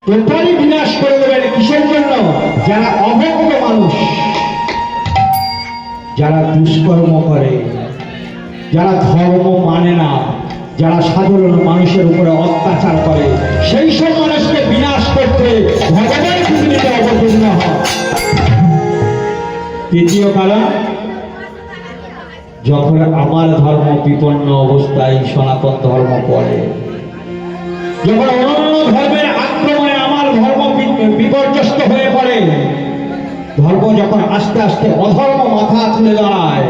Totally বিনাশ করে দেবেন। কিসের জন্য? যারা অভক্ত মানুষ, যারা দুষ্কর্ম করে, যারা ধর্ম মানে না, যারা সাধারণ মানুষের উপরে অত্যাচার করে, সেই সব মানুষকে বিনাশ করতে ভগবান পৃথিবীতে অবতীর্ণ হয়। তৃতীয় কারণ, যখন আমার ধর্ম বিপন্ন অবস্থায় সনাতন ধর্ম পড়ে, যখন অন্য ধর্মের আক্রমণে আমার ধর্ম বিপর্যস্ত হয়ে পড়ে, ধর্ম যখন আস্তে আস্তে অধর্ম মাথা তুলে দাঁড়ায়,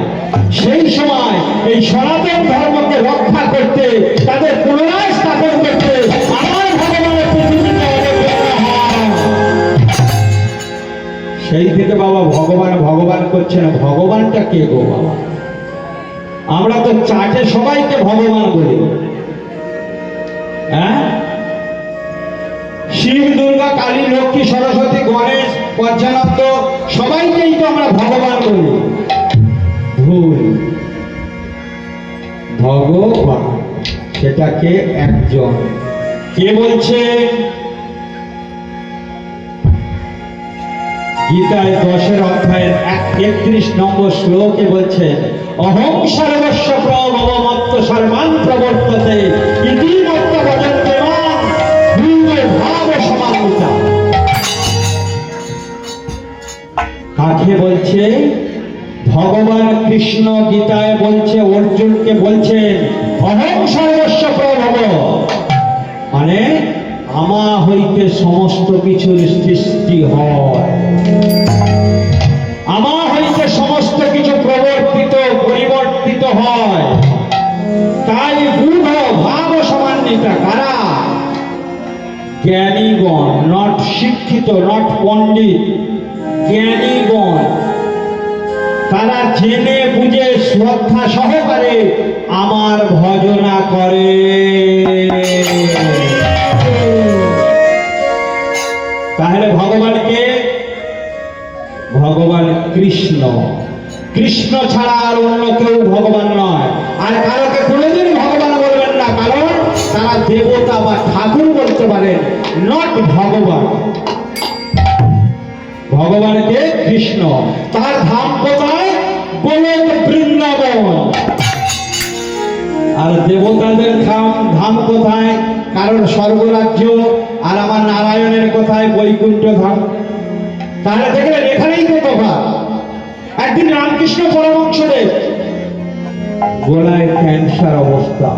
সেই সময় এই সনাতন ধর্মকে রক্ষা করতে, তাদের পুনরায় স্থাপন করতে আমার ভগবানের পৃথিবীতে অবতীর্ণ হয়। সেই থেকে বাবা ভগবান ভগবান করছেন। ভগবানটা কে গো বাবা? আমরা তো চাটে সবাইকে ভগবান বলি, হ্যাঁ? শিব, দুর্গা, কালী, লক্ষ্মী, সরস্বতী, গণেশ, পঞ্চানন্দ সবাইকেই তো আমরা ভগবান বলি। ভুল। ভগবান সেটাকে একজন। কে বলছে? গীতায় 10 অধ্যায়ের 31 নম্বর শ্লোকে বলছে, অহং সর্বস্ব প্রভব মত্ত সর্বান প্রবর্ততে ইতি মত্ত ভজন্তে মাং ভূয় ভাব সমান্বিতা। কাকে বলছে? ভগবান কৃষ্ণ গীতায় বলছে, অর্জুনকে বলছেন অহং সর্বস্ব প্রভব, মানে আমা হইতে সমস্ত কিছুর সৃষ্টি হয়, আমা হইতে সমস্ত কিছু প্রবর্তিত পরিবর্তিত হয়। তাই বুধ ভাব সমান্বিতা। কারা? জ্ঞানীগণ, নট শিক্ষিত, নট পণ্ডিত, জ্ঞানীগণ। তারা জেনে বুঝে শ্রদ্ধা সহকারে আমার ভজনা করে। তাহলে ভগবানকে, ভগবান কৃষ্ণ। কৃষ্ণ ছাড়া আর অন্য কেউ ভগবান নয়। আর কারোকে কোনোদিন ভগবান বলবেন না, কারণ তারা দেবতা বা ঠাকুর বলতে পারেন, নট ভগবান। ভগবানকে কৃষ্ণ। তার ধাম কোথায়? গোলক বৃন্দাবন। আর দেবতাদের ধাম কোথায়? কারণ স্বর্গরাজ্য। আর আমার নারায়ণের কোথায়? বৈকুণ্ঠ ধাম। তাহলে দেখলেন এখানেই তো তফাৎ। একদিন রামকৃষ্ণ পরমহংসদেব গলায় ক্যান্সার অবস্থা,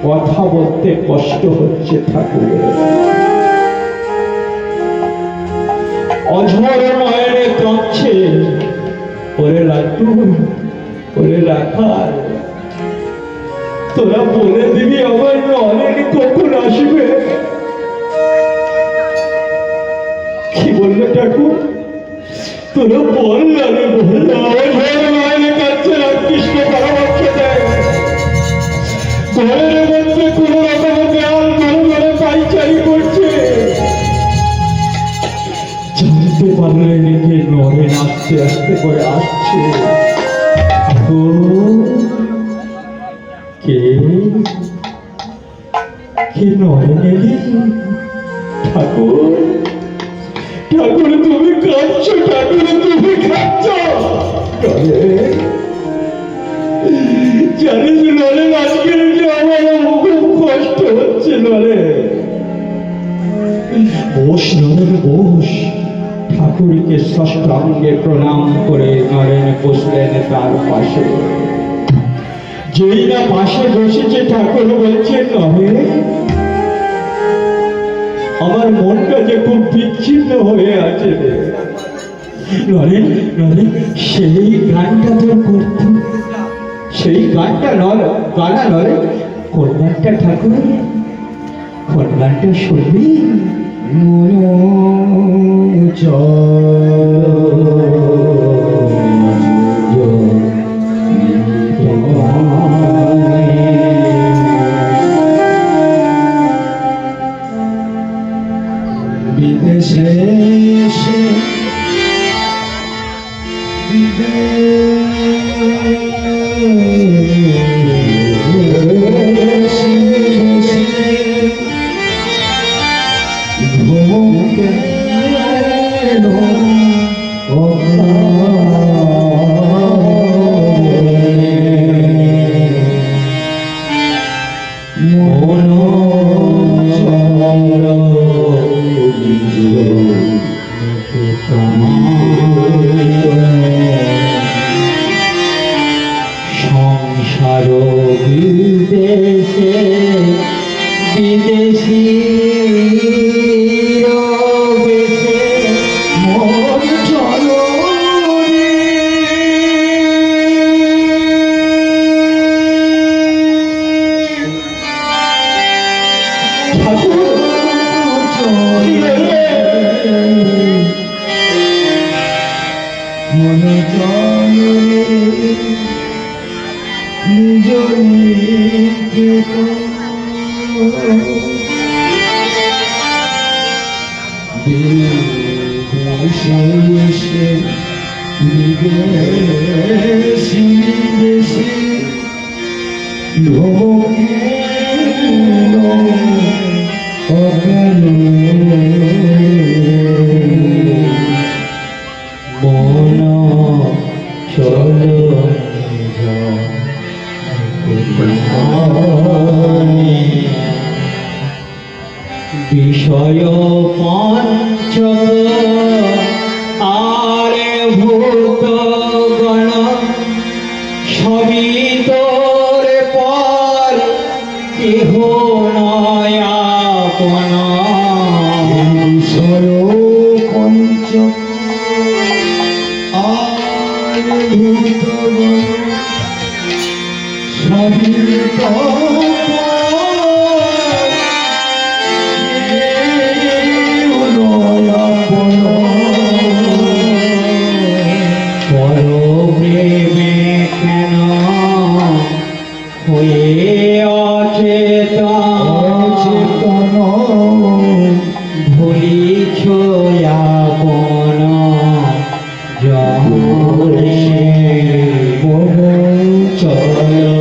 কথা বলতে কষ্ট হচ্ছে ঠাকুর, অঝর নয়নে কাঁদছে। ওরে লাট্টু, ওরে রাখাল, তোরা বলে দিবি আমার নয়ন কখন আসবে? কি বললো ঠাকুর? তোরা বল না রে, বল না। অঝর নয়নে কাঁদছে রামকৃষ্ণ পরমহংসদেব। ঘরের মধ্যে কোন রকম দেয়াল করে পাইচারি করছে। জানতে পারলেন যে নরেন আস্তে আস্তে করে আসছে। কে কে নরেন এলি? ঠাকুর, ঠাকুর তুমি কাঁদছো, ঠাকুর তুমি কাঁদছো। জানিস নরেন, আজকের যে আমার খুব কষ্ট হচ্ছে নরেন। বস নরেন, বস। ঠাকুরকে ষষ্ঠাঙ্গে প্রণাম করে নরেন বসলেন তার পাশে। যেই না পাশে বসেছে, ঠাকুর বলছেন, নরেন আমার মনটা যে খুব বিচ্ছিন্ন হয়ে আছে রে নরেন। নরেন সেই গানটা তোর করত, সেই গানটা গানা নরেন। কোন গানটা ঠাকুর? কোন গানটা শুনবি? বিদেশে বিদেশি বেশে মোর চলো রে। ঠাকুর মনে চলো রে নিজ নিকেতন। বিদেশে বিদেশি বিদেশি অজ্ঞান মন চলো বিষয় পঞ্চক আরে ভূত গণ সবই তোর পর কেহ নয় আপন। বিষয় পঞ্চক আরে ভূত গণ সবই তোর ভুলিছ আপন জরে চলো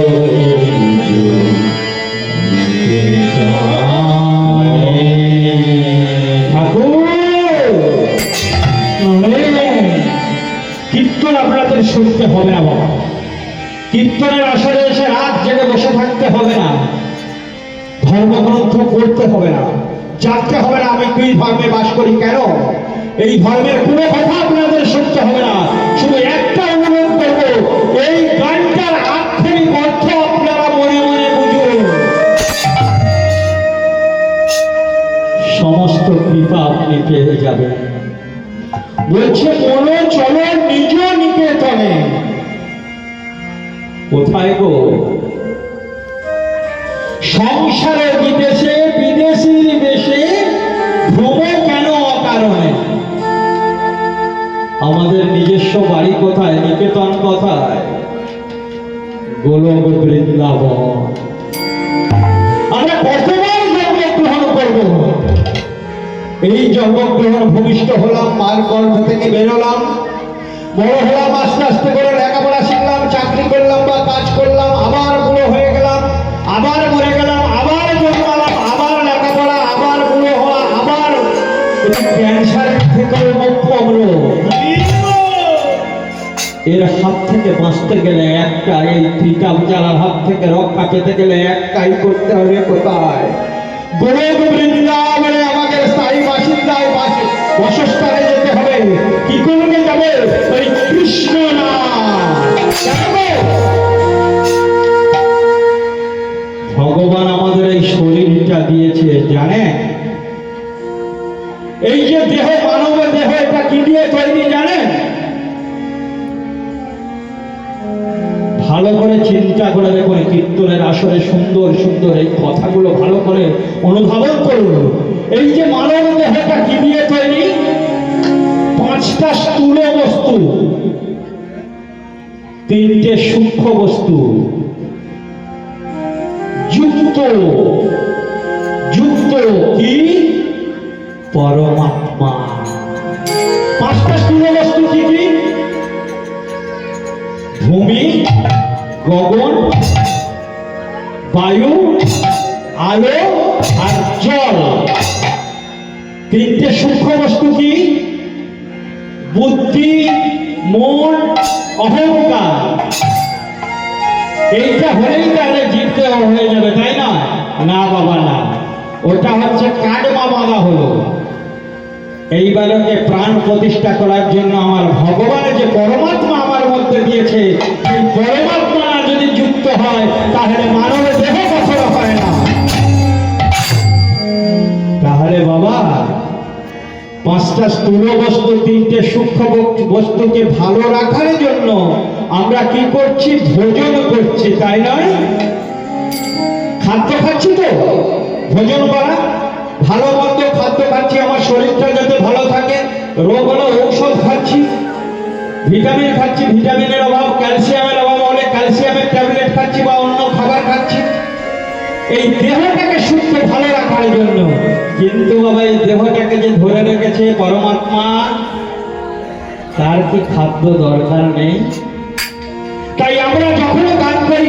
কীর্তন আপনাদের শুনতে হবে না বাবা। কীর্তনের আসরে এসে রাত জেগে বসে থাকতে হবে না, ধর্মগ্রন্থ পড়তে হবে না, জানতে হবে না আমি দুই ধর্মে বাস করি কেন। এই ধর্মের কোনো কথা আপনাদের শুনতে হবে না। শুধু একটা অনুরোধ করবো, এই গানটার আক্ষরিক অর্থ আপনারা মনে মনে বুঝুন। সমস্ত কৃপা আপনি পেয়ে যাবেন। বলছে মনে চলো নিজ নিকেতনে। কোথায় গো? সংসারে বিদেশে বিদেশির বেশে ভ্রম কেন অকারণে? আমাদের নিজস্ব বাড়ি কোথায়? নিকেতন কোথায়? গোলক বৃন্দাবন। আমরা কতবার জন্মগ্রহণ করব? এই জন্মগ্রহণ ভূমিষ্ঠ হলাম, মার গর্ভ থেকে বেরোলাম, বড় হলাম, আস্তে আস্তে করে লেখাপড়া শিখলাম, চাকরি করলাম বা কাজ করলাম, আবার বুড়ো হয়ে গেলাম, আবার মরে গেলাম, আবার জন্মালাম, আবার লেখাপড়া, আবার বুড়ো হওয়া, আবার ক্যান্সারের থেকেও মুক্ত হলো। এর হাত থেকে বাঁচতে গেলে একটা, এই ত্রিতাপ জ্বালার হাত থেকে রক্ষা পেতে গেলে একটাই করতে হবে। কোথায়? গোলক বৃন্দাবনে আমাদের স্থায়ী বাসিন্দায় বাসস্থানে যেতে হবে। কি করবে যাবে? ওই কৃষ্ণ নাম। ভগবান আমাদের এই শরীরটা দিয়েছে জানেন? এই যে দেহ, মানব দেহ, এটা কি দিয়ে তৈরি জানেন? ভালো করে চিন্তা করে দেখুন। কীর্তনের আসরে সুন্দর সুন্দর এই কথাগুলো ভালো করে অনুধাবন করুন। এই যে মানব দেহটা কি দিয়ে তৈরি? 5টা স্থূল বস্তু, 3টে সূক্ষ্ম বস্তু যুক্ত যুক্ত কি? পরমাত্মা। 5টা স্থূল বস্তু কি কি? ভূমি, গগন, বায়ু, আলো আর জল। 3টে সূক্ষ্ম বস্তু কি? বুদ্ধি, মন, অহংকার। এইটা হলেই তাহলে জিততে হয়ে যাবে, তাই না? না বাবা না, ওটা হচ্ছে কাটমা বাঁধা হলো। এইবারকে প্রাণ প্রতিষ্ঠা করার জন্য আমার ভগবানের যে পরমাত্মা আমার মধ্যে দিয়েছে, সেই পরমাত্মা যদি যুক্ত হয় তাহলে মানব দেহ কখনো হয় না। পাঁচটা স্থূল বস্তু, তিনটে সূক্ষ্ম বস্তুকে ভালো রাখার জন্য আমরা কি করছি? ভোজন করছি, তাই নয়? খাদ্য খাচ্ছি তো, ভোজন করা, ভালো মন্দ খাদ্য খাচ্ছি আমার শরীরটা যাতে ভালো থাকে। রোগ হলো ঔষধ খাচ্ছি, ভিটামিন খাচ্ছি, ভিটামিনের অভাব, ক্যালসিয়ামের অভাব হলে ক্যালসিয়ামের ট্যাবলেট খাচ্ছি বা অন্য খাবার খাচ্ছি এই দেহটাকে সুস্থ ভালো রাখার জন্য। কিন্তু বাবা এই দেহটাকে যে ধরে রেখেছে পরমাত্মা, তার কি খাদ্য দরকার নেই? তাই আমরা যখন গান করি